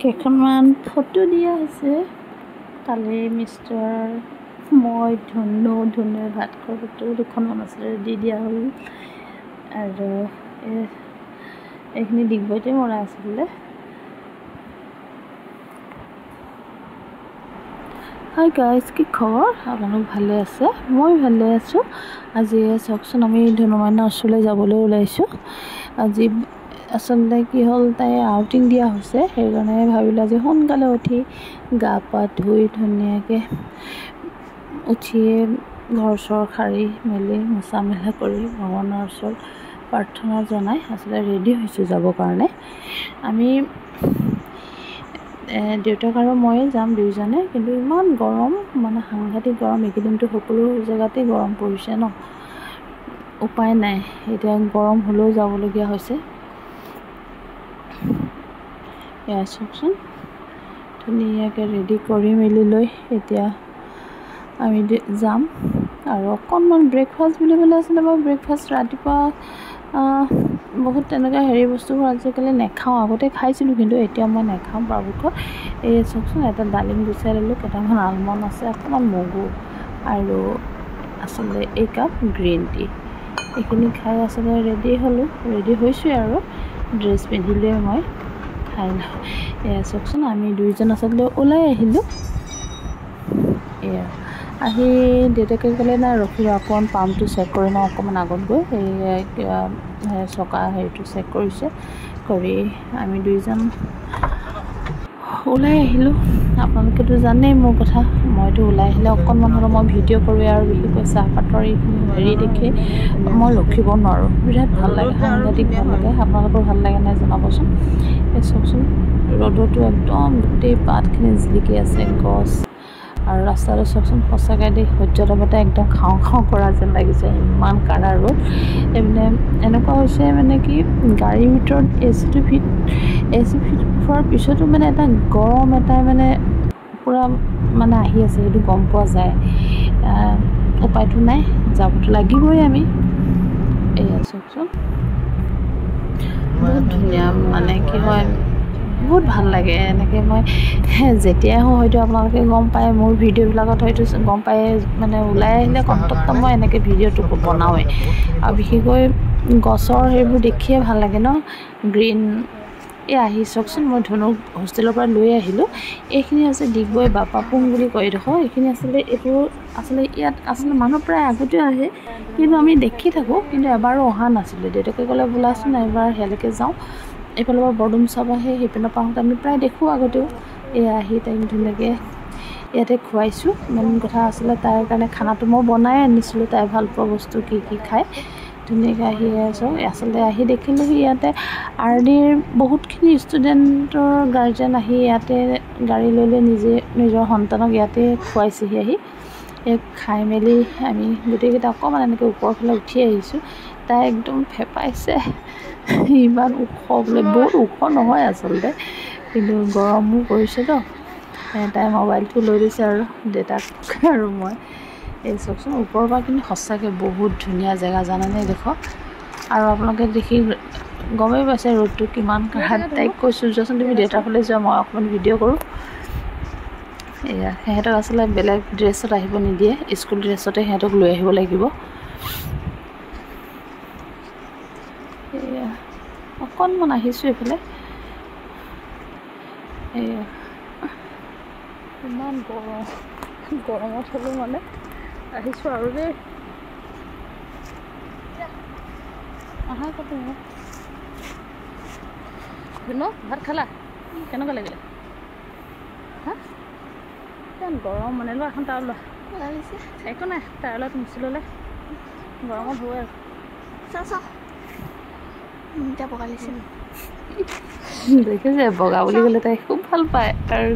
কেইখনমান ফটো দিয়া আছে কালি মিষ্টাৰ মই ধুনু ভাত খোৱা ফটো দুখনমান আছিলে দি দিয়া হ'ল আৰু এইখিনি ডিগবৈতে মৰা আছিলে। হাই গাইজ, কি খবৰ? আপোনালোক ভালে আছে? মই ভালে আছোঁ। আজি চাওকচোন, আমি ধুনু মাইনাৰ ওচৰলৈ যাবলৈ ওলাইছোঁ। আজি আচলতে কি হ'ল, তাইৰ আউটিং দিয়া হৈছে, সেইকাৰণে ভাবিলোঁ আজি সোনকালে উঠি গা পা ধুই ধুনীয়াকৈ উঠিয়ে ঘৰ চৰ সাৰি মেলি মোচা মেলা কৰি ভগৱানৰ ওচৰত প্ৰাৰ্থনা জনাই আচলতে ৰেডি হৈছোঁ যাবৰ কাৰণে। আমি দেউতাক আৰু ময়ে যাম দুইজনে, কিন্তু ইমান গৰম, মানে সাংঘাতিক গৰম। এইকেইদিনটো সকলো জেগাতেই গৰম পৰিছে ন, উপায় নাই, এতিয়া গৰম হ'লেও যাবলগীয়া হৈছে। এয়া চাওকচোন, ধুনীয়াকৈ ৰেডি কৰি মেলি লৈ এতিয়া আমি যাম। আৰু অকণমান ব্ৰেকফাষ্ট বুলিবলৈ আছিলে বাৰু, ব্ৰেকফাষ্ট ৰাতিপুৱা বহুত তেনেকুৱা বস্তুবোৰ আজিকালি নাখাওঁ। আগতে খাইছিলোঁ, কিন্তু এতিয়া মই নাখাওঁ পৰাপক্ষত। এই চাওকচোন, এটা ডালিম গুচাই ল'লোঁ, কেইটামান আলমণ্ড আছে, অকণমান মগু আৰু আচলতে একাপ গ্ৰীণ টি। এইখিনি খাই আচলতে ৰেডি হৈছোঁৱে আৰু ড্ৰেছ পিন্ধিলোৱে মই খাই লওঁ। এয়া চাওকচোন, আমি দুইজন আচলতে ওলাই আহিলোঁ। এয়া আহি দেউতাকে ক'লে নাই ৰখিব, অকণমান পাম্পটো চেক কৰি লওঁ, অকণমান আগত গৈ এই কিবা চকা হেৰিটো চেক কৰিছে, কৰি আমি দুইজন ওলাই আহিলোঁ। আপোনালোকেতো জানেই মোৰ কথা, মইতো ওলাই আহিলে অকণমান হ'লেও মই ভিডিঅ' কৰোঁ, আৰু বিশেষকৈ চাহপাতৰ এইখিনি দেখি মই ৰখিব নোৱাৰোঁ। বিৰাট ভাল লাগে, সাংঘাতিক ভাল লাগে। আপোনালোকৰ ভাল লাগে নাই জনাবচোন। এই চাওকচোন, ৰ'দতো একদম গোটেই পাতখিনি জিলিকি আছে, গছ আৰু ৰাস্তাটো চাওকচোন, সঁচাকৈ দেই সূৰ্যদেৱতা একদম খাওঁ কৰা যেন লাগিছে, ইমান কাঢ়া ৰ'দ। এনেকুৱা হৈছে মানে কি, গাড়ীৰ ভিতৰত এ চি ফিট হোৱাৰ পিছতো মানে এটা গৰম এটাই মানে পূৰা মানে আহি আছে, সেইটো গম পোৱা যায়। উপায়টো নাই, যাবতো লাগিবই আমি। এয়া চাওকচোন, বহুত ধুনীয়া, মানে কি হয়, বহুত ভাল লাগে এনেকৈ। মই যেতিয়াই হয়তো আপোনালোকে গম পায়, মোৰ ভিডিঅ'বিলাকত হয়তো গম পায়, মানে ওলাই আহিলে কণ্টকত মই এনেকৈ ভিডিঅ'টো বনাওঁৱেই। আৰু বিশেষকৈ গছৰ সেইবোৰ দেখিয়ে ভাল লাগে ন, গ্ৰীণ। এই আহি চাওকচোন, মই ধুনুক হোষ্টেলৰ পৰা লৈ আহিলোঁ। এইখিনি আছে ডিগবৈ বাপাপুং বুলি কয় এইডোখৰ। এইখিনি এইটো ইয়াত আচলতে মানুহ প্ৰায় আগতেও আহে, কিন্তু আমি দেখি থাকোঁ, কিন্তু এবাৰো অহা নাছিলোঁ। দেউতাকে ক'লে বোলাচোন এবাৰ সেয়ালৈকে যাওঁ, এইফালৰ পৰা বৰডুমচাপ আহে, সেইপিনৰ পৰা আহোঁতে আমি প্ৰায় দেখোঁ আগতেও। এয়া আহি তাইক ধুনীয়াকৈ ইয়াতে খুৱাইছোঁ। মেইন কথা আছিলে তাইৰ কাৰণে খানাটো মই বনাই আনিছিলোঁ, তাই ভাল পোৱা বস্তু কি খায়। ধুনীয়াকৈ আহি আছোঁ, আচলতে আহি দেখিলোঁহি ইয়াতে RDৰ বহুতখিনি ষ্টুডেণ্টৰ গাৰ্জেন আহি ইয়াতে গাড়ী লৈ নিজৰ সন্তানক ইয়াতে খুৱাইছেহি। আহি খাই মেলি আমি গোটেইকেইটা অকণমান এনেকৈ ওপৰৰ ফালে উঠি আহিছোঁ। তাই একদম ফেপাইছে, ইমান ওখ বোলে, বহুত ওখ নহয় আচলতে, কিন্তু গৰমো পৰিছেতো। তাই মোবাইলটো লৈ লৈছে আৰু দেউতাক আৰু মই। এই চাওকচোন, ওপৰৰ পৰা কিন্তু সঁচাকৈ বহুত ধুনীয়া জেগা, জানেনে দেখক। আৰু আপোনালোকে দেখি গমেই পাইছে ৰ'দটো কিমান কাঢ়া। তাইক কৈছোঁ যোৱাচোন তুমি দেউতাৰ ফালে যোৱা, মই অকণমান ভিডিঅ' কৰোঁ। এয়া সিহঁতক আচলতে বেলেগ ড্ৰেছত আহিব নিদিয়ে, স্কুল ড্ৰেছতে সিহঁতক লৈ আহিব লাগিব। এয়া অকণমান আহিছোঁ এইফালে। এয়া ইমান গৰমত হ'লেও মানে আহিছোঁ আৰু দেই। আহা ক'তো ধুনু, ভাত খালা? কেনেকুৱা লাগিলে? হা, ইমান গৰম মানে। লোৱা এখন টাৱেল লোৱা, একো নাই, টাৱেলত মুচি ল'লে গৰমত হয় আৰু। এতিয়া বগা লাগিছে, দেখিছে? বগা বুলি ক'লে তাই খুব ভাল পায়, আৰু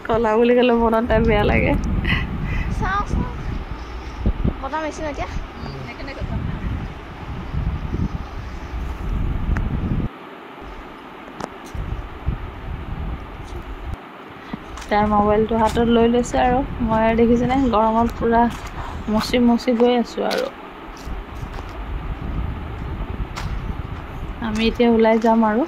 ক'লা বুলি ক'লে মনত তাই বেয়া লাগে। বতাহ মাৰিছে এতিয়া। তাইৰ মোবাইলটো হাতত লৈ লৈছে, আৰু মই দেখিছেনে গৰমত পূৰা মচি গৈ আছোঁ। আৰু আমি এতিয়া ওলাই যাম আৰু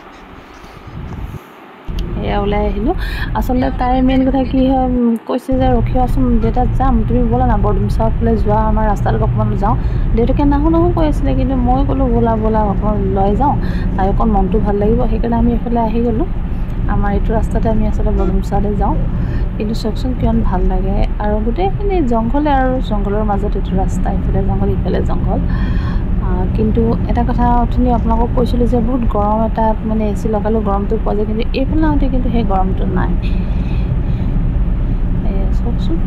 এয়া ওলাই আহিলোঁ আচলতে তাইৰ মেইন কথা কি হয় কৈছে যে ৰখিবাচোন দেউতা যাম তুমি ব'লা না বৰডুমচাৰ ফালে যোৱা আমাৰ ৰাস্তাটোত অকণমান যাওঁ দেউতাকে নাহো কৈ আছিলে কিন্তু মই ক'লোঁ ব'লা অকণমান লৈ যাওঁ তাই অকণ মনটো ভাল লাগিব সেইকাৰণে আমি এইফালে আহি গ'লোঁ আমাৰ এইটো ৰাস্তাতে আমি আচলতে বৰডুমচাৰলৈ যাওঁ কিন্তু চাওকচোন কিমান ভাল লাগে আৰু গোটেইখিনি জংঘলে আৰু জংঘলৰ মাজত এইটো ৰাস্তা ইফালে জংঘল ইফালে জংঘল কিন্তু এটা কথা অথনি আপোনালোকক কৈছিলোঁ যে বহুত গৰম এটা মানে এ চি লগালেও গৰমটো পোৱা যায় কিন্তু এইফালে আহোঁতে কিন্তু সেই গৰমটো নাই এয়া চাওকচোন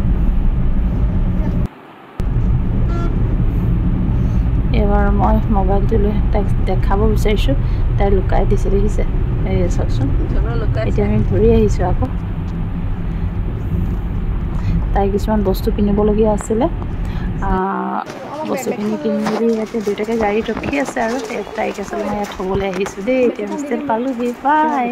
এবাৰ মই মোবাইলটো লৈ তাইক দেখাব বিচাৰিছোঁ তাই লুকাই দিছে দেখিছে এয়া চাওকচোন এতিয়া আমি ঘূৰি আহিছোঁ আকৌ তাই কিছুমান বস্তু কিনিবলগীয়া আছিলে বস্তুখিনি কিনি মেলি ইয়াতে দেউতাকে গাড়ীত ৰখি আছে আৰু তাইক আচলতে মই ইয়াত থ'বলৈ আহিছোঁ দেই এতিয়া হোষ্টেল পালোহি বাই